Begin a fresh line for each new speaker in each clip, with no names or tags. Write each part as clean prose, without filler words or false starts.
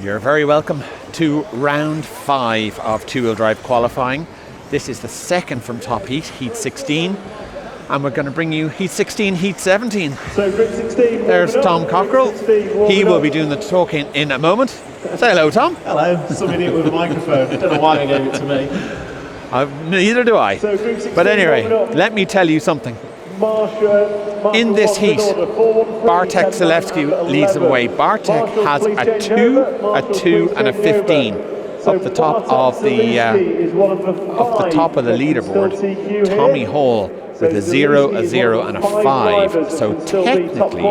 You're very welcome to round 5 of two-wheel drive qualifying. This is the second from top heat, heat 16. And we're going to bring you heat 16, heat 17.
So grid 16.
There's Tom Cockerill. He will be doing the talking in a moment. Say hello, Tom.
Hello. Some idiot with a microphone. I don't know why they gave it to me.
Neither do I. But anyway, let me tell you something. In this heat, Bartek Zalewski leads the way. Bartek has a 2, and a 15 up the top of the leaderboard. Tommy Hall with a 0, a 0, and a 5. So technically,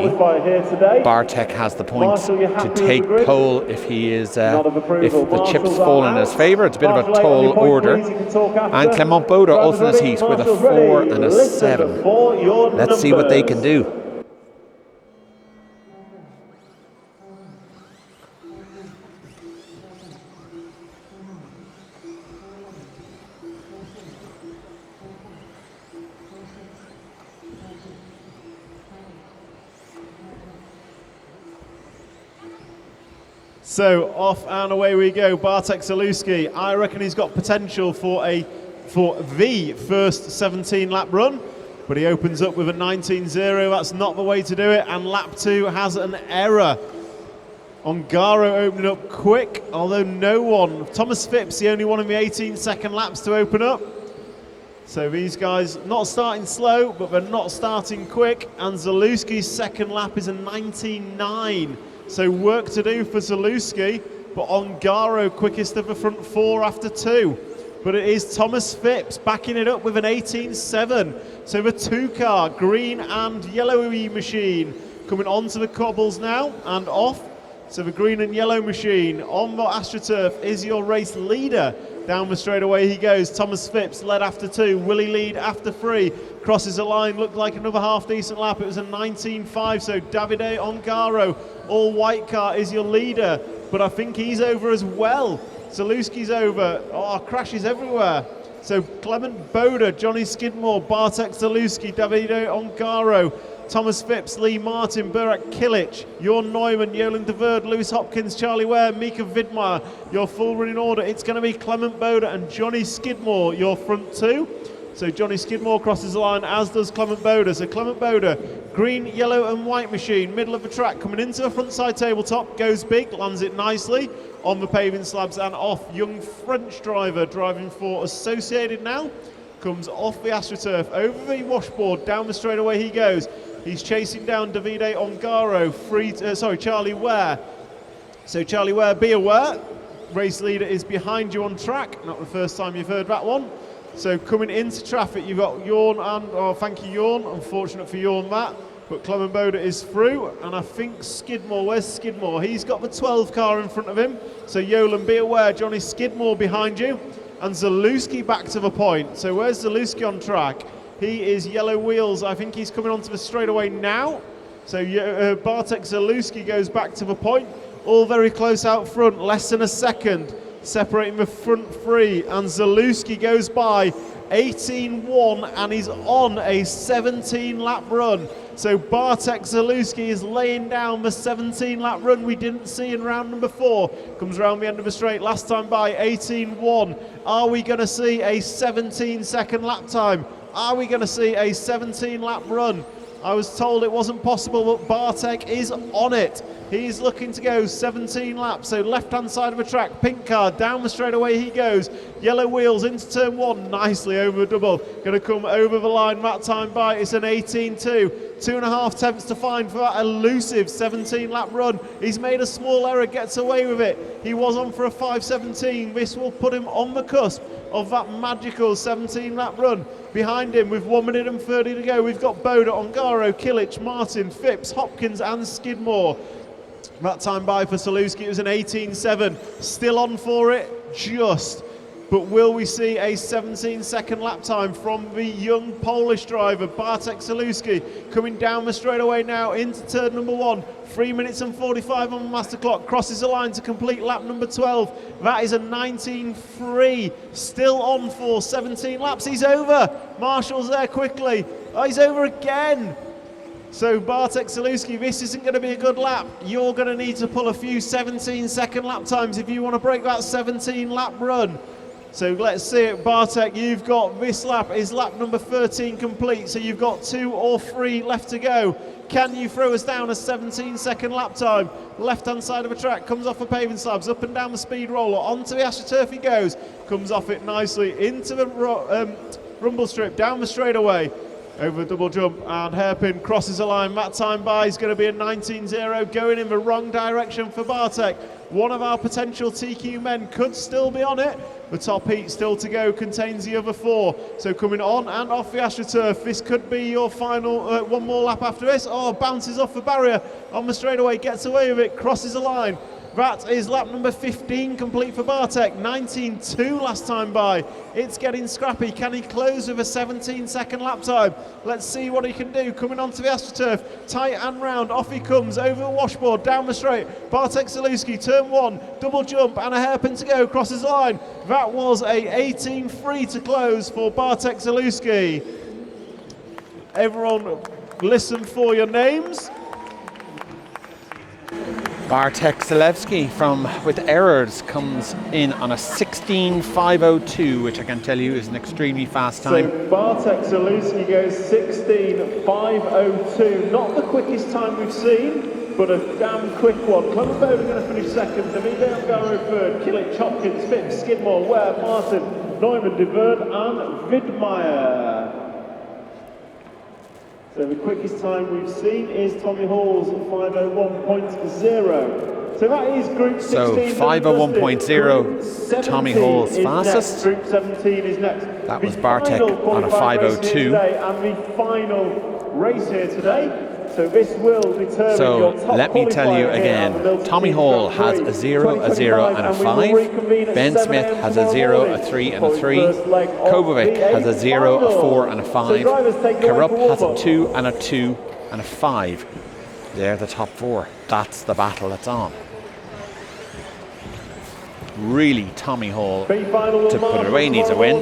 Bartek has the points to take pole if he is if the chips fall in his favour. It's a bit of a tall order. And Clement Boda also in his heat with a 4 and a 7. Let's see what they can do.
So off and away we go. Bartek Zalewski, I reckon he's got potential for the first 17-lap run, but he opens up with a 19.0. That's not the way to do it, and lap 2 has an error. Ongaro opening up quick, although no one. Thomas Phipps, the only one in the 18-second laps to open up. So these guys not starting slow, but they're not starting quick, and Zalewski's second lap is a 19.9. So work to do for Zalewski, but Ongaro quickest of the front 4 after 2. But it is Thomas Phipps backing it up with an 18.7. So the 2-car, green and yellowy machine, coming onto the cobbles now and off. So the green and yellow machine on the AstroTurf is your race leader. Down the straightaway he goes. Thomas Phipps led after 2. Will he lead after 3? Crosses the line, looked like another half-decent lap. It was a 19.5, so Davide Ongaro, all white car, is your leader. But I think he's over as well. Zalewski's over. Oh, crashes everywhere. So Clement Boda, Johnny Skidmore, Bartek Zalewski, Davide Ongaro, Thomas Phipps, Lee Martin, Burak Kilic, Jorn Neumann, Jolan de Verde, Lewis Hopkins, Charlie Ware, Mika Vidmar, your full running order. It's going to be Clement Boda and Johnny Skidmore, your front 2. So Johnny Skidmore crosses the line, as does Clement Boda. So Clement Boda, green, yellow and white machine, middle of the track, coming into the front side tabletop, goes big, lands it nicely on the paving slabs and off. Young French driver driving for Associated now, comes off the AstroTurf, over the washboard, down the straightaway he goes. He's chasing down Davide Ongaro, Charlie Ware. So Charlie Ware, be aware, race leader is behind you on track. Not the first time you've heard that one. So coming into traffic, you've got Jorn and, thank you Jorn, unfortunate for Jorn that, but Clement Boda is through, and I think Skidmore, where's Skidmore? He's got the 12 car in front of him. So Jolan, be aware, Johnny Skidmore behind you, and Zalewski back to the point. So where's Zalewski on track? He is yellow wheels. I think he's coming onto the straightaway now. So Bartek Zalewski goes back to the point. All very close out front, less than a second, separating the front 3. And Zalewski goes by 18.1 and he's on a 17-lap run. So Bartek Zalewski is laying down the 17-lap run we didn't see in round number 4. Comes around the end of the straight, last time by 18.1. Are we going to see a 17-second lap time? Are we going to see a 17-lap run? I was told it wasn't possible, but Bartek is on it. He's looking to go 17 laps, so left-hand side of the track, pink car, down the straightaway he goes. Yellow wheels into turn 1, nicely over the double. Going to come over the line, that time by, it's an 18.2. 2.5 tenths to find for that elusive 17-lap run. He's made a small error, gets away with it. He was on for a 5.17. This will put him on the cusp of that magical 17-lap run. Behind him, with 1 minute and 30 to go, we've got Boda, Ongaro, Kilic, Martin, Phipps, Hopkins and Skidmore. That time by for Zalewski, it was an 18.7. Still on for it, just. But will we see a 17-second lap time from the young Polish driver, Bartek Zalewski, coming down the straightaway now into turn number 1. 3 minutes and 45 on the master clock, crosses the line to complete lap number 12. That is a 19.3, still on for 17 laps. He's over. Marshall's there quickly. Oh, he's over again. So Bartek Zaluski, this isn't going to be a good lap. You're going to need to pull a few 17-second lap times if you want to break that 17-lap run. So let's see it, Bartek, you've got this lap is lap number 13 complete, so you've got 2 or 3 left to go. Can you throw us down a 17-second lap time? Left-hand side of the track, comes off the paving slabs, up and down the speed roller, onto the AstroTurf he goes, comes off it nicely, into the rumble strip, down the straightaway, over the double jump and hairpin, crosses the line. That time by is going to be a 19.0, going in the wrong direction for Bartek. One of our potential TQ men could still be on it. The top heat still to go, contains the other 4. So coming on and off the AstroTurf, this could be your final, one more lap after this. Oh, bounces off the barrier on the straightaway, gets away with it, crosses the line. That is lap number 15 complete for Bartek, 19.2 last time by. It's getting scrappy. Can he close with a 17-second lap time? Let's see what he can do. Coming onto the AstroTurf, tight and round, off he comes, over the washboard, down the straight. Bartek Zaluski, turn 1, double jump and a hairpin to go, crosses the line. That was a 18.3 to close for Bartek Zaluski. Everyone listen for your names.
Bartek Zaluski with errors comes in on a 16.502, which I can tell you is an extremely fast time.
So Bartek Zaluski goes 16.502, not the quickest time we've seen, but a damn quick one. Clement Bowden going to finish second, Davide Angaro third, Killick, Hopkins, Phipps, Skidmore, Ware, Martin, Neumann, De Verd and Widmeyer. So the quickest time we've seen is Tommy Hall's 5:01.0. So that is Group 16.
So 5:01.0, Tommy Hall's fastest.
Group 17 is next.
That was Bartek on a 5:02.
And the final race here today. So this will determine your top
let me tell you again, Tommy Hall has a 0, a 0 and a 5. Ben Smith has a 0, a 3 and a 3. Kobovic has a 0, a 4 and a 5. Karup has a 2 and a 2 and a 5. They're the top 4. That's the battle that's on. Really, Tommy Hall, to put it away, needs a win.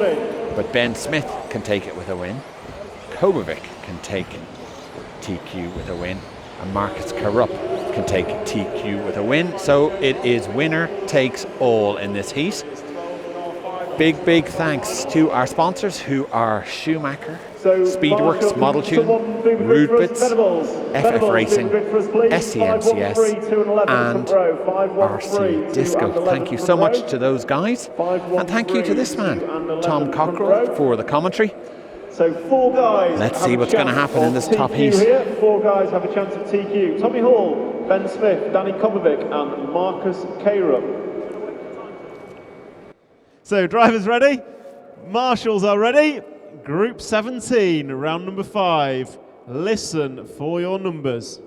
But Ben Smith can take it with a win. Kobovic can take TQ with a win, and Marcus Karup can take TQ with a win. So it is winner takes all in this heat. Big thanks to our sponsors, who are Schumacher, Speedworks, Model Tune, Rudebits, FF Racing, SCNCS and RC Disco. Thank you so much to those guys, and thank you to this man, Tom Cockerill, for the commentary.
So 4 guys.
Let's see what's going to happen in this top heat.
Here. 4 guys have a chance of TQ. Tommy Hall, Ben Smith, Danny Kobovic and Marcus Karup. So drivers ready? Marshals are ready. Group 17, round number 5. Listen for your numbers.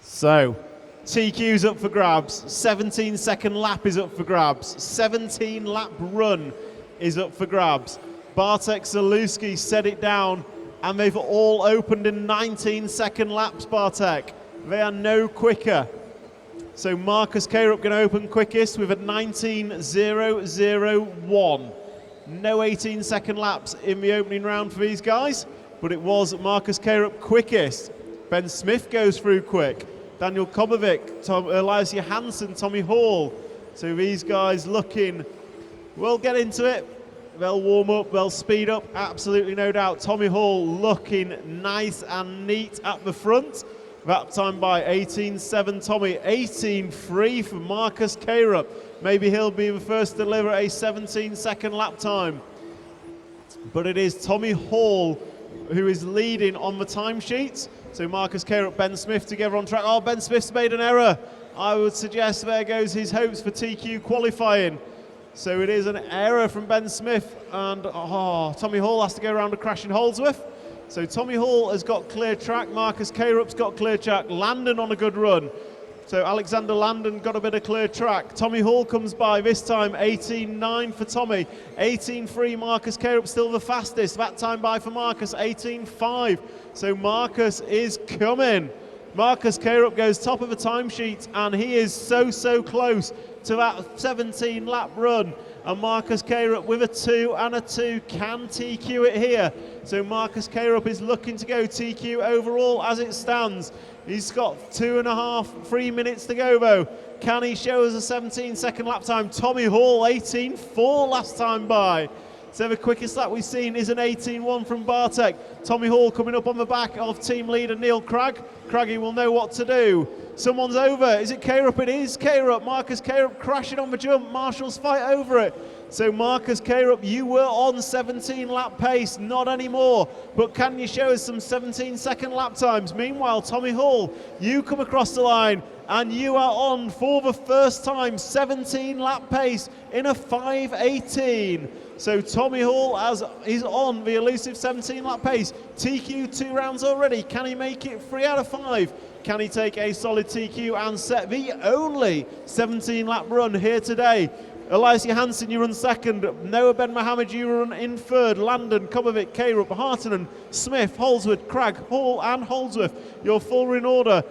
So, TQ's up for grabs, 17-second lap is up for grabs, 17-lap run is up for grabs. Bartek Zaluski set it down, and they've all opened in 19-second laps, Bartek. They are no quicker. So Marcus Karup going to open quickest with a 19.001. No 18-second laps in the opening round for these guys, but it was Marcus Karup quickest. Ben Smith goes through quick. Daniel Kobovic, Elias Johansson, Tommy Hall. So these guys looking, we'll get into it. They'll warm up, they'll speed up, absolutely no doubt. Tommy Hall looking nice and neat at the front. That time by 18.7 Tommy, 18.3 for Marcus Karup. Maybe he'll be the first to deliver a 17-second lap time. But it is Tommy Hall who is leading on the timesheets. So Marcus Karup, Ben Smith together on track. Oh, Ben Smith's made an error. I would suggest there goes his hopes for TQ qualifying. So it is an error from Ben Smith, and Tommy Hall has to go around to crashing Holdsworth. So Tommy Hall has got clear track, Marcus Karup's got clear track, Landon on a good run. So Alexander Landon got a bit of clear track. Tommy Hall comes by, this time 18.9 for Tommy. 18.3, Marcus Carup still the fastest. That time by for Marcus, 18.5. So Marcus is coming. Marcus Carup goes top of the timesheet, and he is so close to that 17 lap run. And Marcus Carup with a 2 and a 2 can TQ it here. So Marcus Carup is looking to go TQ overall as it stands. He's got 3 minutes to go though. Can he show us a 17-second lap time? Tommy Hall, 18.4 last time by. So the quickest lap we've seen is an 18.1 from Bartek. Tommy Hall coming up on the back of team leader Neil Cragg. Craggy will know what to do. Someone's over. Is it Carup? It is Carup. Marcus Carup crashing on the jump. Marshall's fight over it. So Marcus Carup, you were on 17 lap pace, not anymore. But can you show us some 17-second lap times? Meanwhile, Tommy Hall, you come across the line and you are on for the first time 17 lap pace in a 5.18. So Tommy Hall is on the elusive 17 lap pace. TQ 2 rounds already. Can he make it 3 out of 5? Can he take a solid TQ and set the only 17 lap run here today? Elias Johansson, you run second. Noah Ben Mohammed, you run in third. Landon, Kobovic, Carup, Hartonen, Smith, Holdsworth, Cragg, Hall and Holdsworth. Your full run order.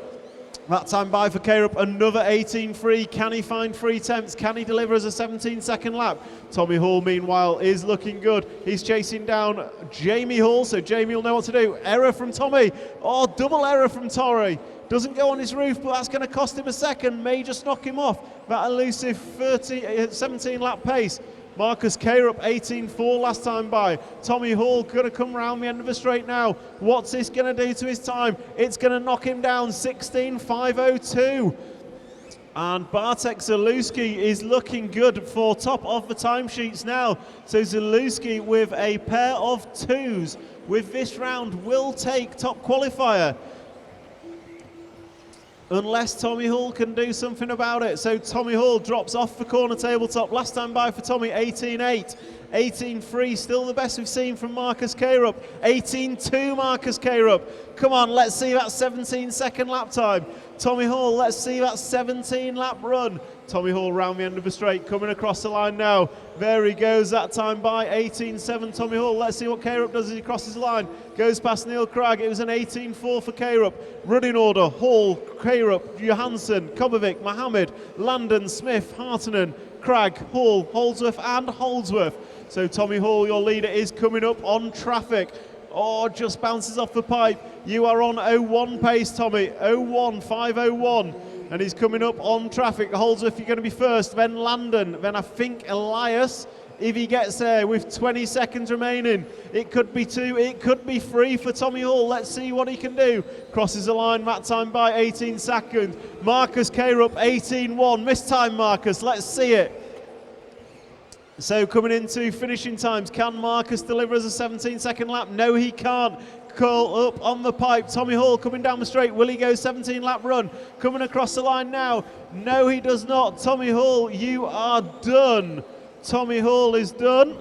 That time by for Carup, another 18.3. Can he find 3 tenths? Can he deliver as a 17-second lap? Tommy Hall, meanwhile, is looking good. He's chasing down Jamie Hall, so Jamie will know what to do. Error from Tommy. Oh, double error from Torrey. Doesn't go on his roof, but that's going to cost him a second. May just knock him off that elusive 17 lap pace. Marcus Carup, 18.4 last time by. Tommy Hall going to come round the end of the straight now. What's this going to do to his time? It's going to knock him down, 16.502. And Bartek Zalewski is looking good for top of the timesheets now. So Zalewski with a pair of 2s with this round will take top qualifier. Unless Tommy Hall can do something about it. So Tommy Hall drops off the corner tabletop. Last time by for Tommy, 18.8. 18.3, still the best we've seen from Marcus Carup. 18.2 Marcus Carup. Come on, let's see that 17-second lap time. Tommy Hall, let's see that 17-lap run. Tommy Hall round the end of the straight, coming across the line now. There he goes, that time by 18.7 Tommy Hall. Let's see what Carup does as he crosses the line. Goes past Neil Cragg. It was an 18.4 for Carup. Running order, Hall, Carup, Johansson, Kobovic, Mohammed, Landon, Smith, Hartonen, Cragg, Hall, Holdsworth and Holdsworth. So Tommy Hall, your leader, is coming up on traffic. Oh, just bounces off the pipe. You are on 01 pace, Tommy. 01, 501. And he's coming up on traffic. Holdsworth, you're going to be first. Then Landon. Then I think Elias, if he gets there with 20 seconds remaining. It could be 2, it could be 3 for Tommy Hall. Let's see what he can do. Crosses the line, that time by 18 seconds. Marcus Carup, 18.1. This time, Marcus, let's see it. So coming into finishing times, can Marcus deliver as a 17-second lap? No, he can't. Curl up on the pipe. Tommy Hall coming down the straight. Will he go 17-lap run? Coming across the line now. No, he does not. Tommy Hall, you are done. Tommy Hall is done.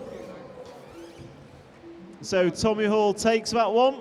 So Tommy Hall takes that one.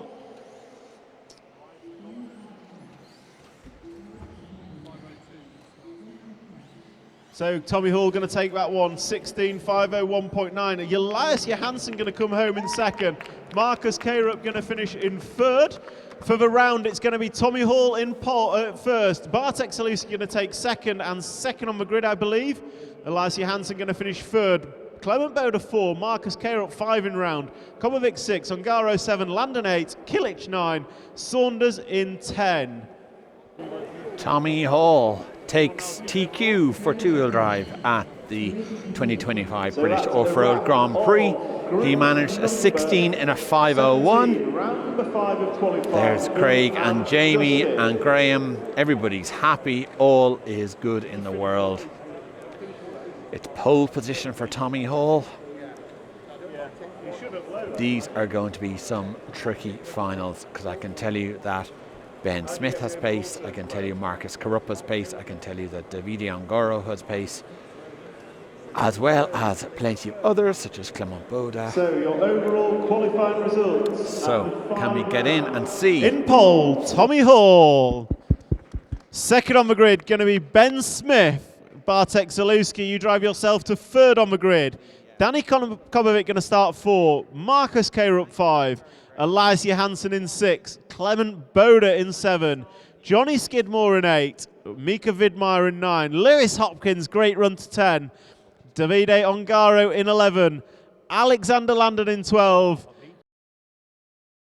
So Tommy Hall going to take that one, 16.501.9. Elias Johansson going to come home in second. Marcus Carup going to finish in third. For the round, it's going to be Tommy Hall in first. Bartek Zalewski going to take second, and second on the grid, I believe. Elias Johansson going to finish third. Clement Boda 4, Marcus Carup 5 in round. Kobovic 6, Ongaro 7, Landon 8, Kilic 9, Saunders in 10.
Tommy Hall takes TQ for two-wheel drive at the 2025 British Offroad Grand Prix. He managed a 16 in a 5:01. There's Craig and Jamie and Graham. Everybody's happy. All is good in the world. It's pole position for Tommy Hall. These are going to be some tricky finals, because I can tell you that Ben Smith has pace, I can tell you Marcus Carup has pace, I can tell you that Davide Ongaro has pace, as well as plenty of others such as Clement Boda.
So your overall qualifying results.
So can we get in and see?
In pole, Tommy Hall. Second on the grid going to be Ben Smith. Bartek Zalewski, you drive yourself to third on the grid. Danny Kobovic going to start 4. Marcus Krupp 5. Elias Johansson in 6. Clement Boda in 7. Johnny Skidmore in 8. Mika Vidmeyer in 9. Lewis Hopkins, great run to 10. Davide Ongaro in 11. Alexander Landon in 12.